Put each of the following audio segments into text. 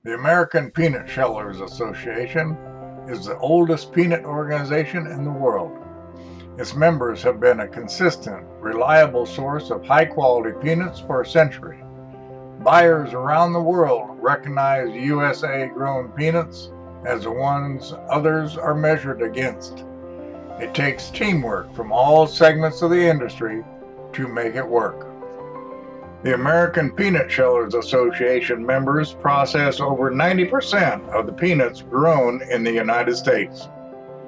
The American Peanut Shellers Association is the oldest peanut organization in the world. Its members have been a consistent, reliable source of high-quality peanuts for a century. Buyers around the world recognize USA-grown peanuts as the ones others are measured against. It takes teamwork from all segments of the industry to make it work. The American Peanut Shellers Association members process over 90% of the peanuts grown in the United States.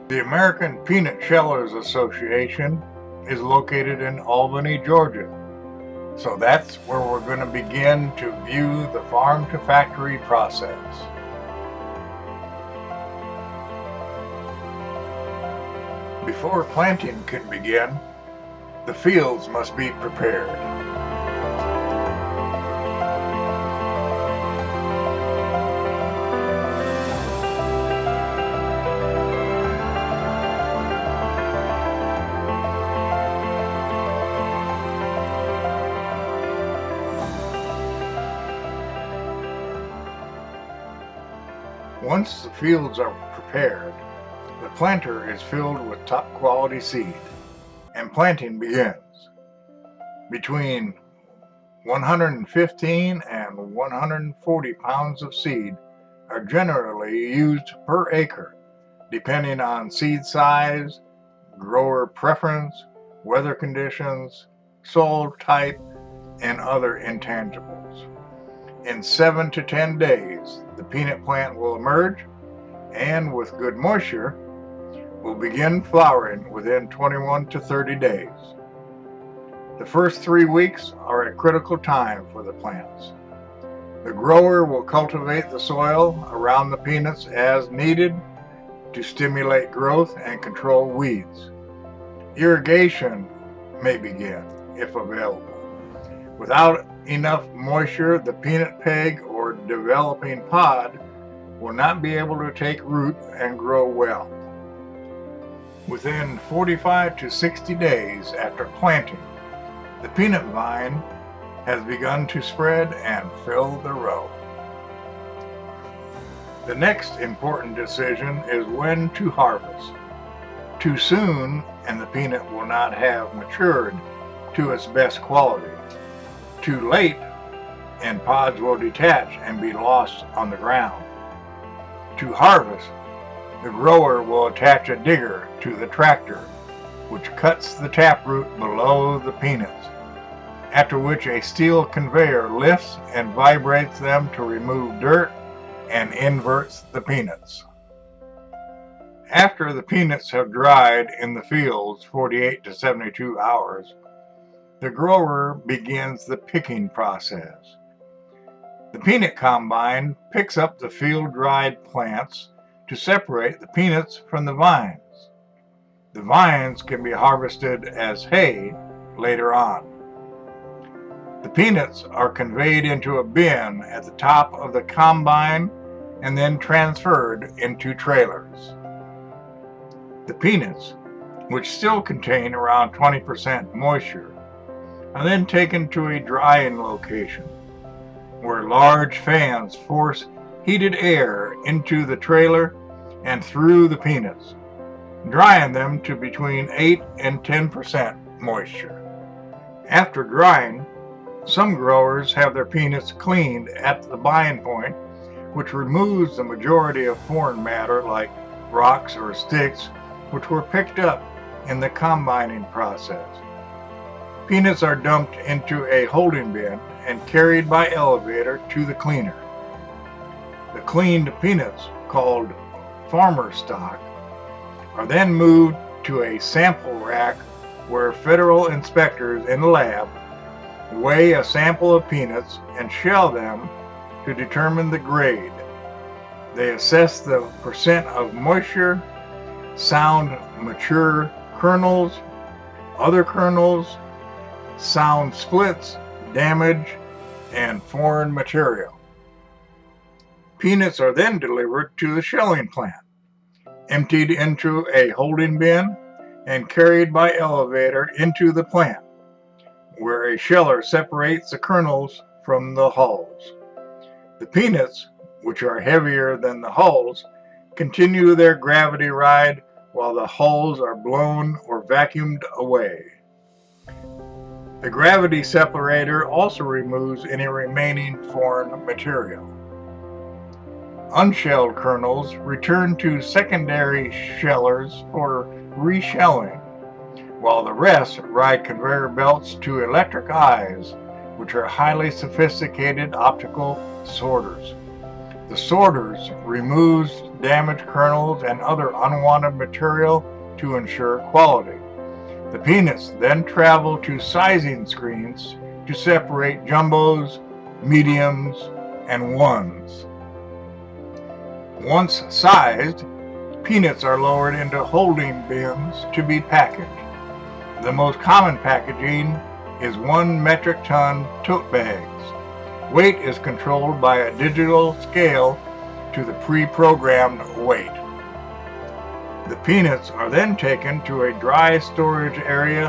The American Peanut Shellers Association is located in Albany, Georgia. So that's where we're going to begin to view the farm-to-factory process. Before planting can begin, the fields must be prepared. Once the fields are prepared, the planter is filled with top-quality seed, and planting begins. Between 115 and 140 pounds of seed are generally used per acre, depending on seed size, grower preference, weather conditions, soil type, and other intangibles. In 7 to 10 days, the peanut plant will emerge, and with good moisture, will begin flowering within 21 to 30 days. The first 3 weeks are a critical time for the plants. The grower will cultivate the soil around the peanuts as needed to stimulate growth and control weeds. Irrigation may begin, if available. Without enough moisture, the peanut peg or developing pod will not be able to take root and grow well. Within 45 to 60 days after planting, the peanut vine has begun to spread and fill the row. The next important decision is when to harvest. Too soon, and the peanut will not have matured to its best quality. Too late, and pods will detach and be lost on the ground. To harvest, the grower will attach a digger to the tractor, which cuts the taproot below the peanuts, after which a steel conveyor lifts and vibrates them to remove dirt and inverts the peanuts. After the peanuts have dried in the fields 48 to 72 hours, the grower begins the picking process. The peanut combine picks up the field-dried plants to separate the peanuts from the vines. The vines can be harvested as hay later on. The peanuts are conveyed into a bin at the top of the combine and then transferred into trailers. The peanuts, which still contain around 20% moisture, are then taken to a drying location, where large fans force heated air into the trailer and through the peanuts, drying them to between 8 and 10% moisture. After drying, some growers have their peanuts cleaned at the buying point, which removes the majority of foreign matter like rocks or sticks, which were picked up in the combining process. Peanuts are dumped into a holding bin and carried by elevator to the cleaner. The cleaned peanuts, called farmer stock, are then moved to a sample rack where federal inspectors in the lab weigh a sample of peanuts and shell them to determine the grade. They assess the percent of moisture, sound mature kernels, other kernels, sound splits, damage, and foreign material. Peanuts are then delivered to the shelling plant, emptied into a holding bin, and carried by elevator into the plant, where a sheller separates the kernels from the hulls. The peanuts which are heavier than the hulls, continue their gravity ride while the hulls are blown or vacuumed away. The gravity separator also removes any remaining foreign material. Unshelled kernels return to secondary shellers for reshelling, while the rest ride conveyor belts to electric eyes, which are highly sophisticated optical sorters. The sorters removes damaged kernels and other unwanted material to ensure quality. The peanuts then travel to sizing screens to separate jumbos, mediums, and ones. Once sized, peanuts are lowered into holding bins to be packaged. The most common packaging is 1 metric ton tote bags. Weight is controlled by a digital scale to the pre-programmed weight. The peanuts are then taken to a dry storage area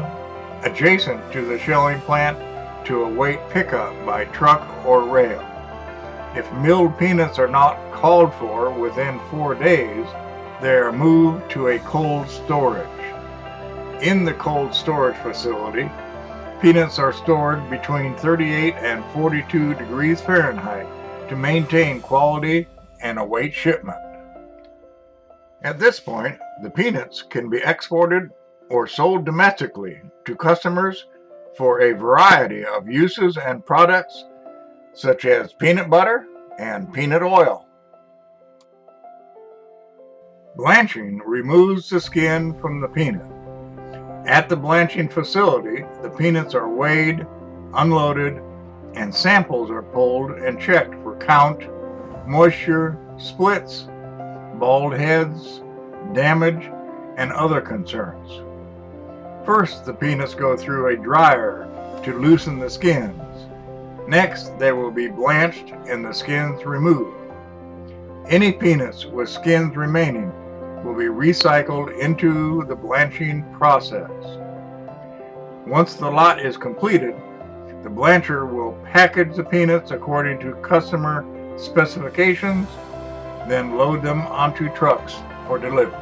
adjacent to the shelling plant to await pickup by truck or rail. If milled peanuts are not called for within 4 days, they are moved to a cold storage. In the cold storage facility, peanuts are stored between 38 and 42 degrees Fahrenheit to maintain quality and await shipment. At this point, the peanuts can be exported or sold domestically to customers for a variety of uses and products such as peanut butter and peanut oil. Blanching removes the skin from the peanut. At the blanching facility, the peanuts are weighed, unloaded, and samples are pulled and checked for count, moisture, splits, bald heads, damage, and other concerns. First, the peanuts go through a dryer to loosen the skins. Next, they will be blanched and the skins removed. Any peanuts with skins remaining will be recycled into the blanching process. Once the lot is completed, the blancher will package the peanuts according to customer specifications, then load them onto trucks for delivery.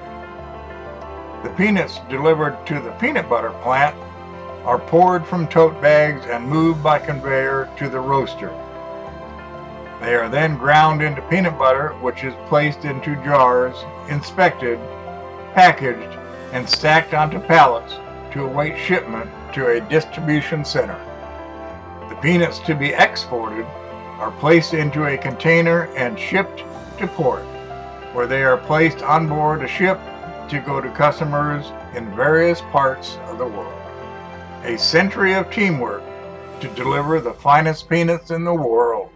The peanuts delivered to the peanut butter plant are poured from tote bags and moved by conveyor to the roaster. They are then ground into peanut butter, which is placed into jars, inspected, packaged, and stacked onto pallets to await shipment to a distribution center. The peanuts to be exported are placed into a container and shipped to port, where they are placed on board a ship to go to customers in various parts of the world. A century of teamwork to deliver the finest peanuts in the world.